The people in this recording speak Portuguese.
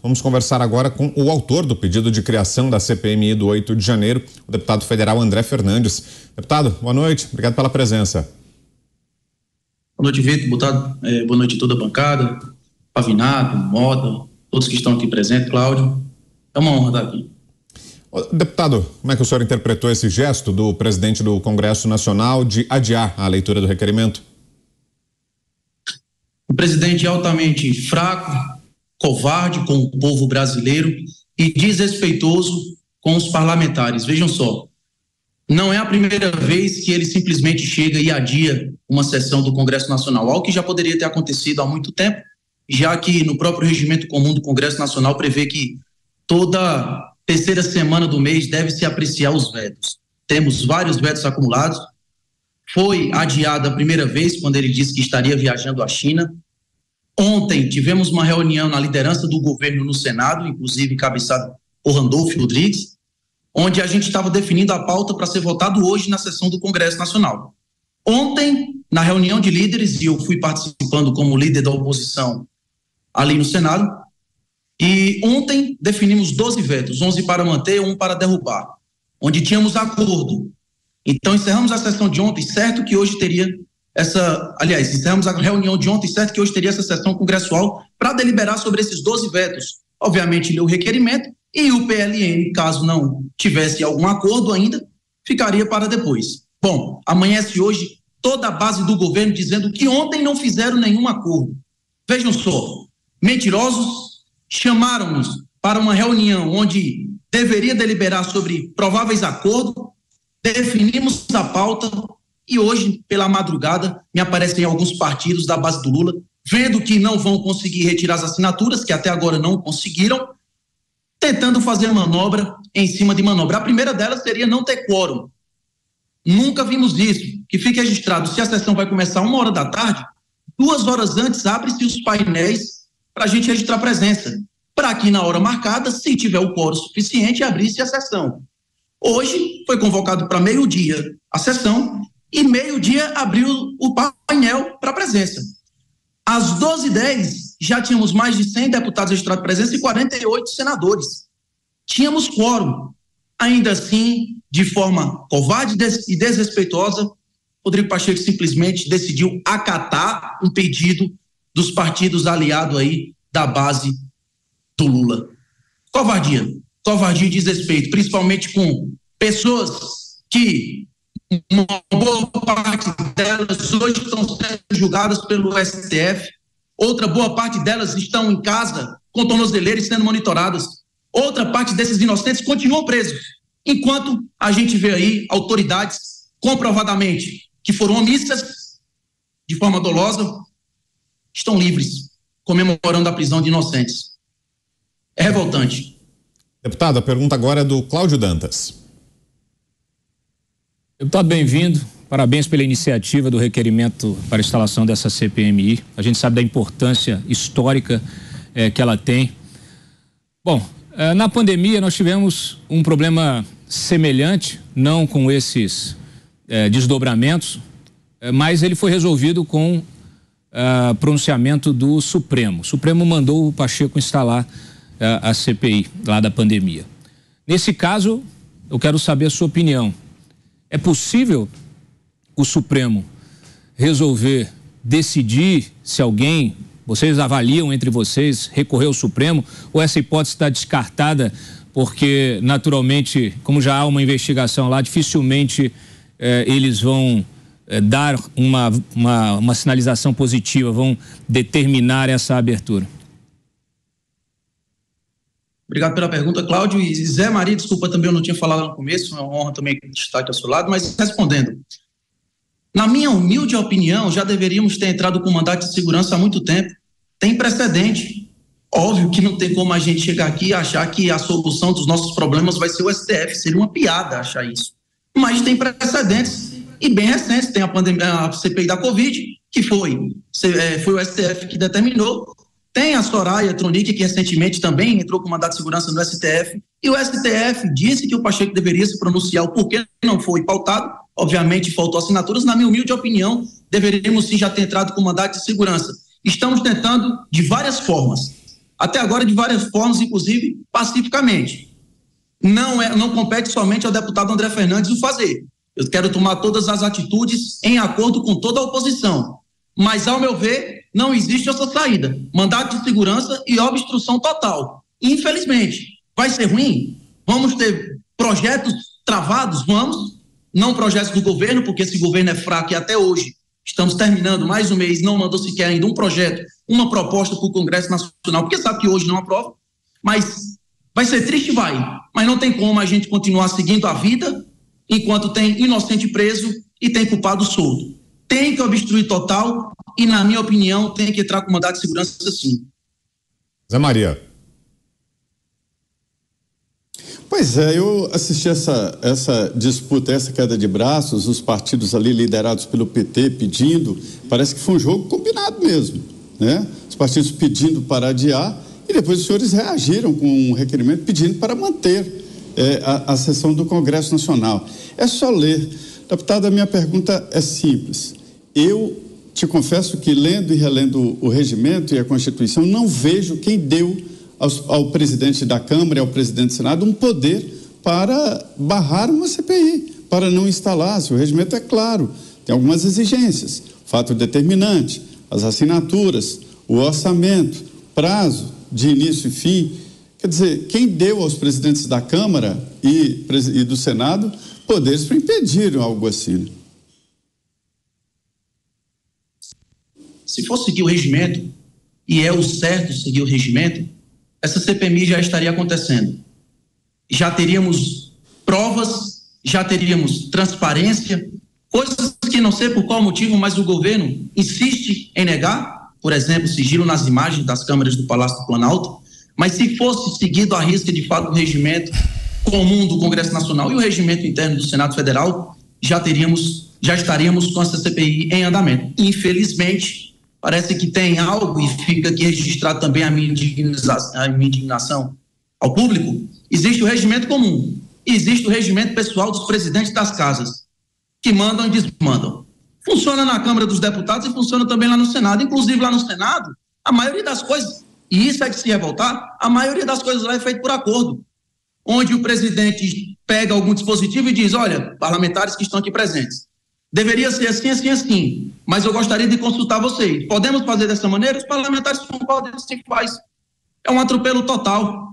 Vamos conversar agora com o autor do pedido de criação da CPMI do 8 de janeiro, o deputado federal André Fernandes. Deputado, boa noite, obrigado pela presença. Boa noite, Vitor, boa noite a toda a bancada, Pavinato, Moda, todos que estão aqui presentes, Cláudio. É uma honra estar aqui. Deputado, como é que o senhor interpretou esse gesto do presidente do Congresso Nacional de adiar a leitura do requerimento? O presidente é altamente fraco, covarde com o povo brasileiro e desrespeitoso com os parlamentares. Vejam só, não é a primeira vez que ele simplesmente chega e adia uma sessão do Congresso Nacional, algo que já poderia ter acontecido há muito tempo, já que no próprio regimento comum do Congresso Nacional prevê que toda terceira semana do mês deve-se apreciar os vetos. Temos vários vetos acumulados. Foi adiado a primeira vez quando ele disse que estaria viajando à China. Ontem tivemos uma reunião na liderança do governo no Senado, inclusive cabeçada por Randolfo Rodrigues, onde a gente estava definindo a pauta para ser votado hoje na sessão do Congresso Nacional. Ontem, na reunião de líderes, e eu fui participando como líder da oposição ali no Senado, e ontem definimos 12 vetos, 11 para manter, 1 para derrubar, onde tínhamos acordo. Então encerramos a sessão de ontem, certo que hoje teria encerramos a reunião de ontem, certo que hoje teria essa sessão congressual para deliberar sobre esses 12 vetos. Obviamente leu o requerimento e o PLN, caso não tivesse algum acordo ainda, ficaria para depois. Bom, amanhece hoje toda a base do governo dizendo que ontem não fizeram nenhum acordo. Vejam só, mentirosos, chamaram-nos para uma reunião onde deveria deliberar sobre prováveis acordos, definimos a pauta e hoje, pela madrugada, me aparecem alguns partidos da base do Lula, vendo que não vão conseguir retirar as assinaturas, que até agora não conseguiram, tentando fazer manobra em cima de manobra. A primeira delas seria não ter quórum. Nunca vimos isso. Que fique registrado, se a sessão vai começar 1h da tarde, 2 horas antes abre-se os painéis para a gente registrar presença, para que na hora marcada, se tiver o quórum suficiente, abrisse a sessão. Hoje foi convocado para meio-dia a sessão e meio-dia abriu o painel para presença. Às 12h10 já tínhamos mais de 100 deputados registrados de presença e 48 senadores. Tínhamos quórum. Ainda assim, de forma covarde e desrespeitosa, Rodrigo Pacheco simplesmente decidiu acatar um pedido dos partidos aliados aí da base do Lula. Covardia e desrespeito, principalmente com pessoas que uma boa parte delas hoje estão sendo julgadas pelo STF, outra boa parte delas estão em casa com tornozeleira e sendo monitoradas, outra parte desses inocentes continuam presos, enquanto a gente vê aí autoridades comprovadamente que foram omissas de forma dolosa, estão livres, comemorando a prisão de inocentes. É revoltante. Deputado, a pergunta agora é do Cláudio Dantas. Deputado, bem-vindo. Parabéns pela iniciativa do requerimento para a instalação dessa CPMI. A gente sabe da importância histórica que ela tem. Bom, na pandemia nós tivemos um problema semelhante, não com esses desdobramentos, mas ele foi resolvido com pronunciamento do Supremo. O Supremo mandou o Pacheco instalar a CPI lá da pandemia. Nesse caso, eu quero saber a sua opinião. É possível o Supremo resolver decidir se alguém, vocês avaliam entre vocês, recorrer ao Supremo, ou essa hipótese está descartada porque, naturalmente, como já há uma investigação lá, dificilmente eles vão dar uma sinalização positiva, vão determinar essa abertura? Obrigado pela pergunta, Cláudio. E Zé Maria, desculpa, também eu não tinha falado no começo, é uma honra também estar aqui ao seu lado, mas respondendo. Na minha humilde opinião, já deveríamos ter entrado com mandato de segurança há muito tempo. Tem precedente. Óbvio que não tem como a gente chegar aqui e achar que a solução dos nossos problemas vai ser o STF. Seria uma piada achar isso. Mas tem precedentes e bem recentes. Tem a CPI da Covid, que foi o STF que determinou. Tem a Soraya Tronic, que recentemente também entrou com mandato de segurança no STF, e o STF disse que o Pacheco deveria se pronunciar, o porquê não foi pautado, obviamente faltou assinaturas. Na minha humilde opinião, deveríamos sim já ter entrado com mandato de segurança. Estamos tentando de várias formas. até agora de várias formas, inclusive pacificamente. Não compete somente ao deputado André Fernandes o fazer. Eu quero tomar todas as atitudes em acordo com toda a oposição. Mas, ao meu ver, não existe essa saída. Mandato de segurança e obstrução total. Infelizmente, vai ser ruim? Vamos ter projetos travados? Vamos. Não projetos do governo, porque esse governo é fraco e até hoje estamos terminando mais um mês, não mandou sequer ainda um projeto, uma proposta para o Congresso Nacional, porque sabe que hoje não aprova. Mas vai ser triste, vai. Mas não tem como a gente continuar seguindo a vida enquanto tem inocente preso e tem culpado solto. Tem que obstruir total e, na minha opinião, tem que entrar com mandado de segurança sim. Zé Maria. Pois é, eu assisti essa disputa, essa queda de braços, os partidos ali liderados pelo PT pedindo, parece que foi um jogo combinado mesmo, né? Os partidos pedindo para adiar e depois os senhores reagiram com um requerimento pedindo para manter a sessão do Congresso Nacional. É só ler. Deputada, a minha pergunta é simples. Eu te confesso que lendo e relendo o regimento e a Constituição, não vejo quem deu ao presidente da Câmara e ao presidente do Senado um poder para barrar uma CPI, para não instalar. Se o regimento é claro, tem algumas exigências, fato determinante, as assinaturas, o orçamento, prazo de início e fim. Quer dizer, quem deu aos presidentes da Câmara e do Senado poderes para impedir algo assim? Se for seguir o regimento, e é o certo seguir o regimento, essa CPMI já estaria acontecendo. Já teríamos provas, já teríamos transparência, coisas que não sei por qual motivo, mas o governo insiste em negar, por exemplo, sigilo nas imagens das câmeras do Palácio do Planalto, mas se fosse seguido à risca de fato o regimento comum do Congresso Nacional e o regimento interno do Senado Federal, já estaríamos com essa CPI em andamento. Infelizmente, parece que tem algo, e fica aqui registrado também a minha indignação ao público, existe o regimento comum, existe o regimento pessoal dos presidentes das casas, que mandam e desmandam. Funciona na Câmara dos Deputados e funciona também lá no Senado. Inclusive lá no Senado, a maioria das coisas, e isso é de se revoltar, a maioria das coisas lá é feita por acordo, onde o presidente pega algum dispositivo e diz, olha, parlamentares que estão aqui presentes, deveria ser assim, assim, assim, mas eu gostaria de consultar vocês. Podemos fazer dessa maneira? Os parlamentares concordam, se faz. É um atropelo total.